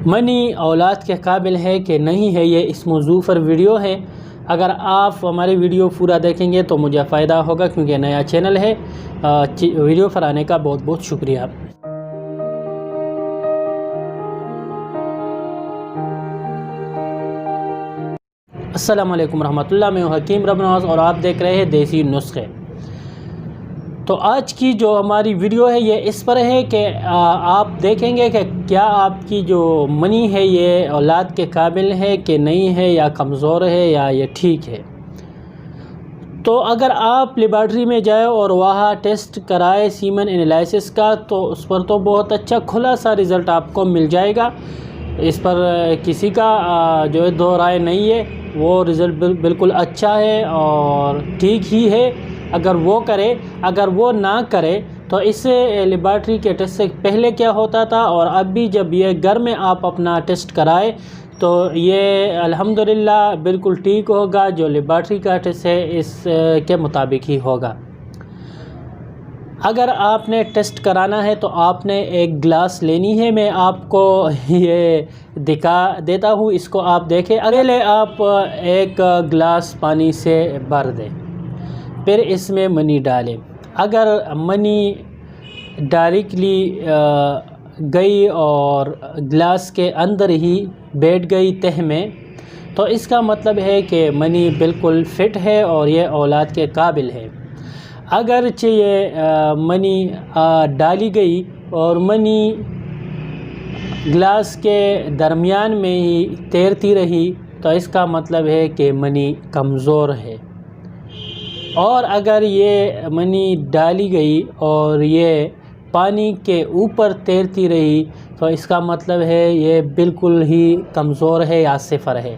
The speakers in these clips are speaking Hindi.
मनी औलाद के काबिल है कि नहीं है, ये इस मौजू पर वीडियो है। अगर आप हमारी वीडियो पूरा देखेंगे तो मुझे फ़ायदा होगा, क्योंकि नया चैनल है। वीडियो पर आने का बहुत बहुत शुक्रिया। अस्सलाम वालेकुम रहमतुल्लाह, मैं हकीम रबनवाज और आप देख रहे हैं देसी नुस्खे। तो आज की जो हमारी वीडियो है ये इस पर है कि आप देखेंगे कि क्या आपकी जो मनी है ये औलाद के काबिल है कि नहीं है, या कमज़ोर है, या ये ठीक है। तो अगर आप लेबॉर्ट्री में जाए और वहाँ टेस्ट कराए सीमन एनालिसिस का, तो उस पर तो बहुत अच्छा खुला सा रिज़ल्ट आपको मिल जाएगा। इस पर किसी का जो है दो राय नहीं है, वो रिज़ल्ट बिल्कुल अच्छा है और ठीक ही है अगर वो करे। अगर वो ना करे तो इससे लेबॉर्ट्री के टेस्ट से पहले क्या होता था और अभी जब ये घर में आप अपना टेस्ट कराए तो ये अल्हम्दुलिल्लाह बिल्कुल ठीक होगा। जो लेबॉर्ट्री का टेस्ट है इस के मुताबिक ही होगा। अगर आपने टेस्ट कराना है तो आपने एक गिलास लेनी है। मैं आपको ये दिखा देता हूँ, इसको आप देखें। अगले आप एक गिलास पानी से भर दें, फिर इसमें मनी डालें। अगर मनी डायरेक्टली गई और गिलास के अंदर ही बैठ गई तह में, तो इसका मतलब है कि मनी बिल्कुल फ़िट है और ये औलाद के काबिल है। अगर ये मनी डाली गई और मनी गिलास के दरमियान में ही तैरती रही, तो इसका मतलब है कि मनी कमज़ोर है। और अगर ये मनी डाली गई और ये पानी के ऊपर तैरती रही, तो इसका मतलब है ये बिल्कुल ही कमज़ोर है या सिफर है।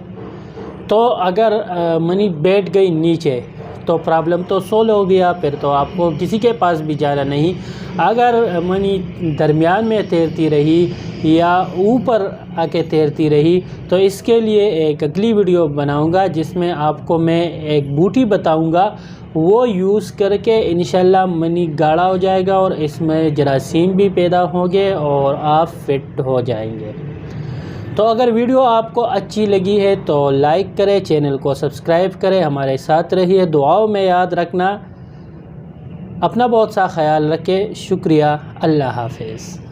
तो अगर मनी बैठ गई नीचे तो प्रॉब्लम तो सोल्व हो गया, फिर तो आपको किसी के पास भी जाना नहीं। अगर मनी दरमियान में तैरती रही या ऊपर आके तैरती रही, तो इसके लिए एक अगली वीडियो बनाऊंगा जिसमें आपको मैं एक बूटी बताऊंगा। वो यूज़ करके इंशाल्लाह मनी गाढ़ा हो जाएगा और इसमें जरासीम भी पैदा होंगे और आप फिट हो जाएंगे। तो अगर वीडियो आपको अच्छी लगी है तो लाइक करें, चैनल को सब्सक्राइब करें, हमारे साथ रहिए। दुआओं में याद रखना। अपना बहुत सा ख्याल रखें। शुक्रिया। अल्लाह हाफ़िज़।